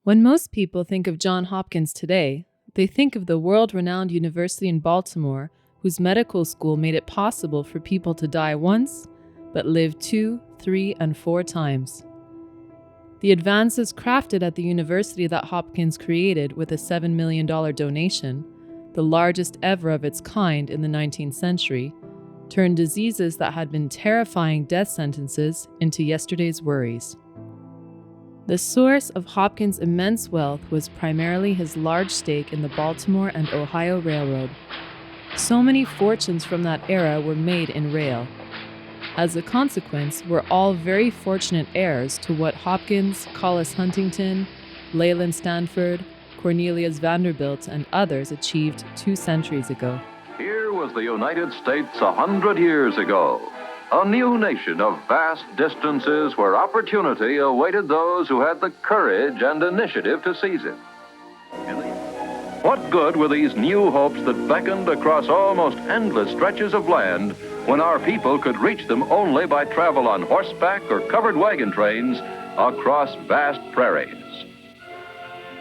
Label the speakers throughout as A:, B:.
A: When most people think of Johns Hopkins today, they think of the world-renowned university in Baltimore, whose medical school made it possible for people to die once, but live 2, 3, and 4 times. The advances crafted at the university that Hopkins created with a $7 million donation, the largest ever of its kind in the 19th century, turned diseases that had been terrifying death sentences into yesterday's worries. The source of Hopkins' immense wealth was primarily his large stake in the Baltimore and Ohio Railroad. So many fortunes from that era were made in rail. As a consequence, we're all very fortunate heirs to what Hopkins, Collis Huntington, Leland Stanford, Cornelius Vanderbilt, and others achieved 2 centuries ago.
B: Here was the United States 100 years ago, a new nation of vast distances where opportunity awaited those who had the courage and initiative to seize it. What good were these new hopes that beckoned across almost endless stretches of land when our people could reach them only by travel on horseback or covered wagon trains across vast prairies?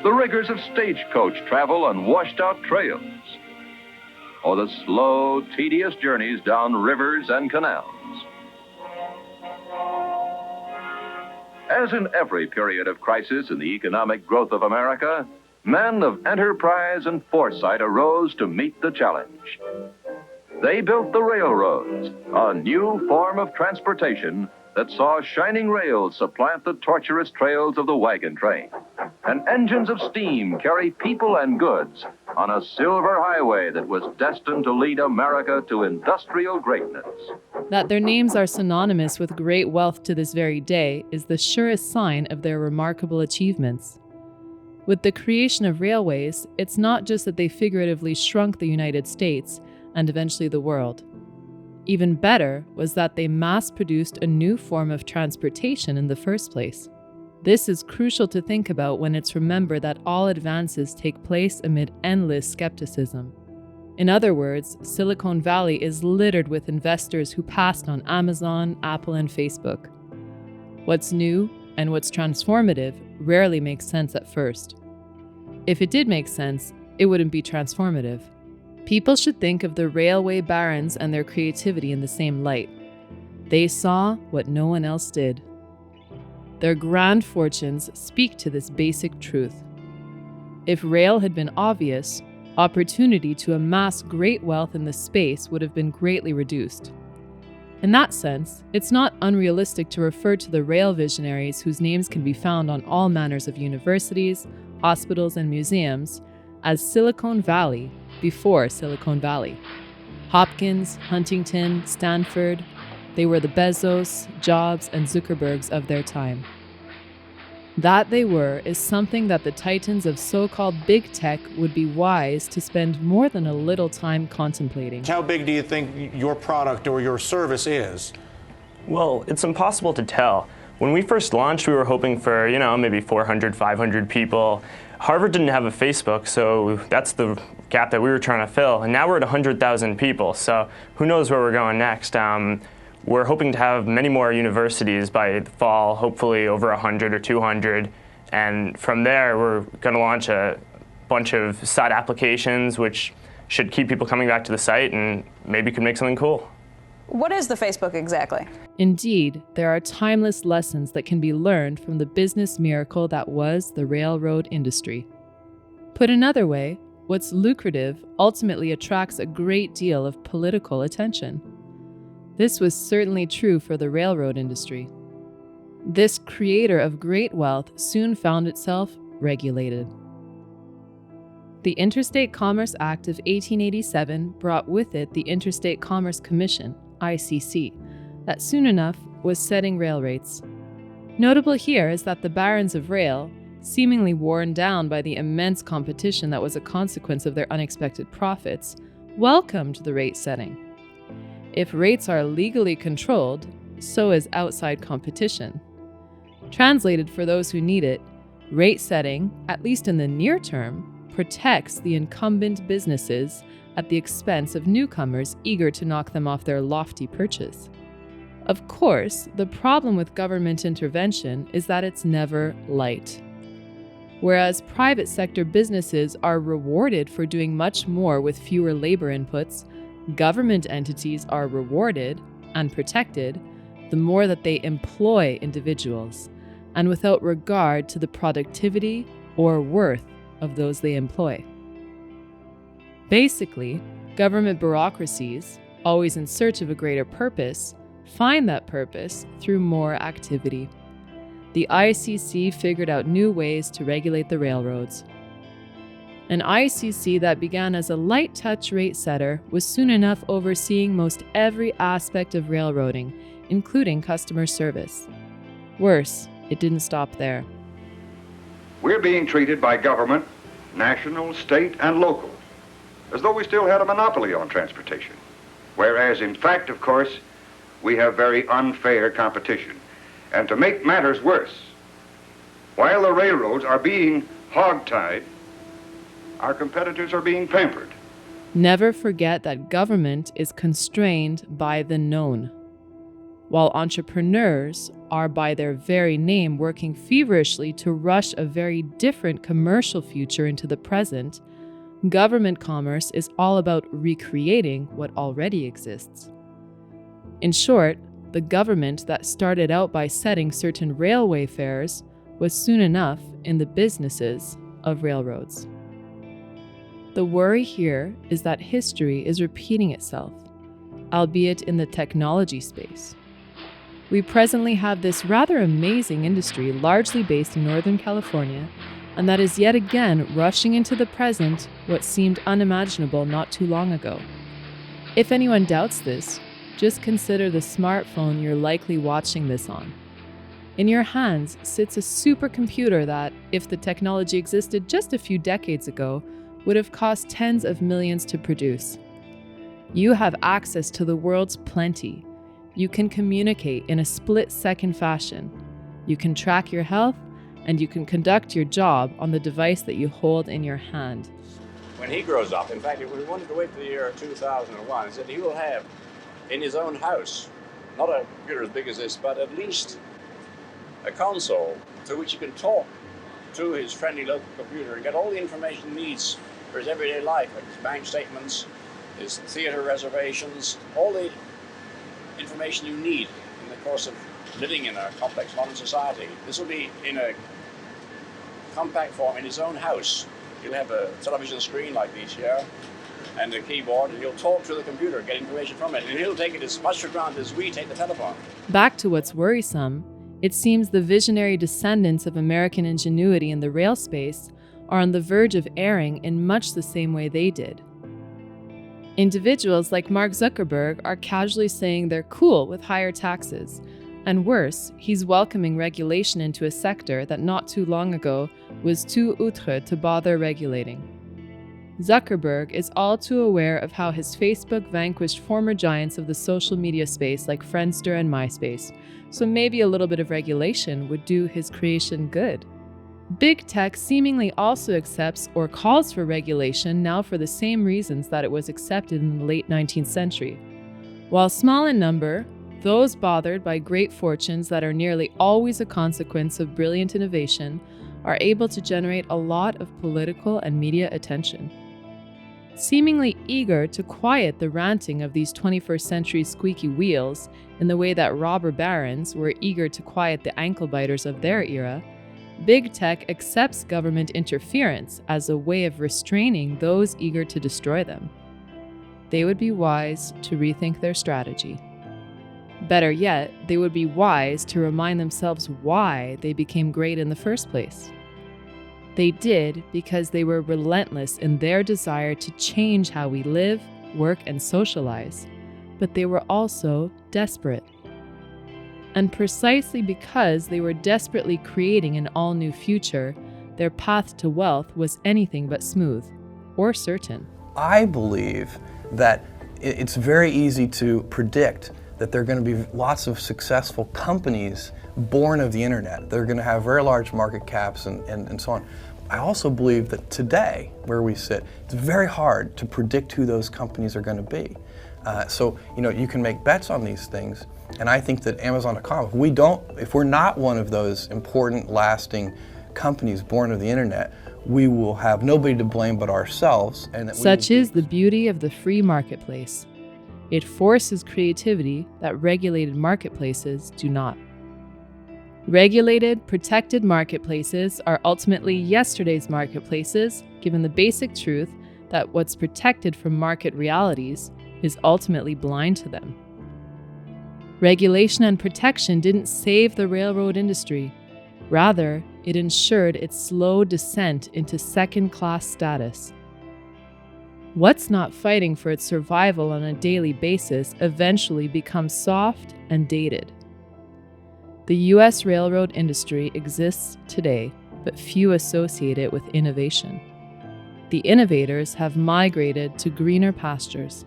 B: The rigors of stagecoach travel on washed-out trails, or the slow, tedious journeys down rivers and canals. As in every period of crisis in the economic growth of America, men of enterprise and foresight arose to meet the challenge. They built the railroads, a new form of transportation that saw shining rails supplant the tortuous trails of the wagon train, and engines of steam carry people and goods on a silver highway that was destined to lead America to industrial greatness.
A: That their names are synonymous with great wealth to this very day is the surest sign of their remarkable achievements. With the creation of railways, it's not just that they figuratively shrunk the United States and eventually the world. Even better was that they mass-produced a new form of transportation in the first place. This is crucial to think about when it's remembered that all advances take place amid endless skepticism. In other words, Silicon Valley is littered with investors who passed on Amazon, Apple, and Facebook. What's new and what's transformative rarely makes sense at first. If it did make sense, it wouldn't be transformative. People should think of the railway barons and their creativity in the same light. They saw what no one else did. Their grand fortunes speak to this basic truth. If rail had been obvious, opportunity to amass great wealth in this space would have been greatly reduced. In that sense, it's not unrealistic to refer to the rail visionaries whose names can be found on all manners of universities, hospitals, and museums as Silicon Valley before Silicon Valley. Hopkins, Huntington, Stanford, they were the Bezos, Jobs, and Zuckerbergs of their time. That they were is something that the titans of so-called big tech would be wise to spend more than a little time contemplating.
C: How big do you think your product or your service is?
D: Well, it's impossible to tell. When we first launched, we were hoping for, maybe 400, 500 people. Harvard didn't have a Facebook, so that's the gap that we were trying to fill. And now we're at 100,000 people, so who knows where we're going next. We're hoping to have many more universities by the fall, hopefully over 100 or 200. And from there, we're going to launch a bunch of side applications, which should keep people coming back to the site and maybe could make something cool.
E: What is the Facebook exactly?
A: Indeed, there are timeless lessons that can be learned from the business miracle that was the railroad industry. Put another way, what's lucrative ultimately attracts a great deal of political attention. This was certainly true for the railroad industry. This creator of great wealth soon found itself regulated. The Interstate Commerce Act of 1887 brought with it the Interstate Commerce Commission, ICC, that soon enough was setting rail rates. Notable here is that the barons of rail, seemingly worn down by the immense competition that was a consequence of their unexpected profits, welcomed the rate setting. If rates are legally controlled, so is outside competition. Translated for those who need it, rate setting, at least in the near term, protects the incumbent businesses at the expense of newcomers eager to knock them off their lofty perches. Of course, the problem with government intervention is that it's never light. Whereas private sector businesses are rewarded for doing much more with fewer labor inputs, government entities are rewarded and protected the more that they employ individuals, and without regard to the productivity or worth of those they employ. Basically, government bureaucracies, always in search of a greater purpose, find that purpose through more activity. The ICC figured out new ways to regulate the railroads. An ICC that began as a light touch rate setter was soon enough overseeing most every aspect of railroading, including customer service. Worse, it didn't stop there.
F: We're being treated by government, national, state, and local, as though we still had a monopoly on transportation. Whereas, in fact, of course, we have very unfair competition. And to make matters worse, while the railroads are being hog-tied, our competitors are being pampered.
A: Never forget that government is constrained by the known, while entrepreneurs are by their very name working feverishly to rush a very different commercial future into the present. Government commerce is all about recreating what already exists. In short, the government that started out by setting certain railway fares was soon enough in the businesses of railroads. The worry here is that history is repeating itself, albeit in the technology space. We presently have this rather amazing industry largely based in Northern California, and that is yet again rushing into the present what seemed unimaginable not too long ago. If anyone doubts this, just consider the smartphone you're likely watching this on. In your hands sits a supercomputer that, if the technology existed just a few decades ago, would have cost tens of millions to produce. You have access to the world's plenty. You can communicate in a split-second fashion. You can track your health, and you can conduct your job on the device that you hold in your hand.
G: When he grows up, in fact, if we wanted to wait for the year 2001, he said he will have in his own house, not a computer as big as this, but at least a console through which he can talk to his friendly local computer and get all the information he needs for his everyday life, like his bank statements, his theater reservations, all the information you need in the course of living in a complex modern society. This will be in a compact form in his own house. He'll have a television screen like these here, and a keyboard, and he'll talk to the computer, get information from it, and he'll take it as much for granted as we take the telephone.
A: Back to what's worrisome, it seems the visionary descendants of American ingenuity in the rail space are on the verge of erring in much the same way they did. Individuals like Mark Zuckerberg are casually saying they're cool with higher taxes, and worse, he's welcoming regulation into a sector that not too long ago was too outre to bother regulating. Zuckerberg is all too aware of how his Facebook vanquished former giants of the social media space like Friendster and MySpace, so maybe a little bit of regulation would do his creation good. Big tech seemingly also accepts or calls for regulation now for the same reasons that it was accepted in the late 19th century. While small in number, those bothered by great fortunes that are nearly always a consequence of brilliant innovation are able to generate a lot of political and media attention. Seemingly eager to quiet the ranting of these 21st century squeaky wheels in the way that robber barons were eager to quiet the ankle biters of their era, big tech accepts government interference as a way of restraining those eager to destroy them. They would be wise to rethink their strategy. Better yet, they would be wise to remind themselves why they became great in the first place. They did because they were relentless in their desire to change how we live, work, and socialize, but they were also desperate. And precisely because they were desperately creating an all-new future, their path to wealth was anything but smooth or certain.
H: I believe that it's very easy to predict that there are going to be lots of successful companies born of the internet. They're going to have very large market caps and so on. I also believe that today, where we sit, it's very hard to predict who those companies are going to be. So, you can make bets on these things, and I think that Amazon.com, if we're not one of those important, lasting companies born of the internet, we will have nobody to blame but ourselves. And that
A: Such is the beauty of the free marketplace. It forces creativity that regulated marketplaces do not. Regulated, protected marketplaces are ultimately yesterday's marketplaces, given the basic truth that what's protected from market realities is ultimately blind to them. Regulation and protection didn't save the railroad industry. Rather, it ensured its slow descent into second-class status. What's not fighting for its survival on a daily basis eventually becomes soft and dated. The U.S. railroad industry exists today, but few associate it with innovation. The innovators have migrated to greener pastures.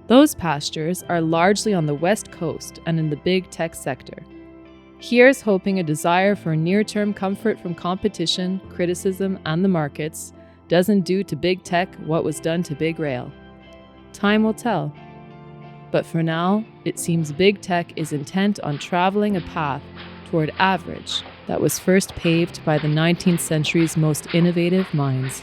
A: Those pastures are largely on the West Coast and in the big tech sector. Here's hoping a desire for near-term comfort from competition, criticism, and the markets doesn't do to big tech what was done to big rail. Time will tell. But for now, it seems big tech is intent on traveling a path toward average that was first paved by the 19th century's most innovative minds.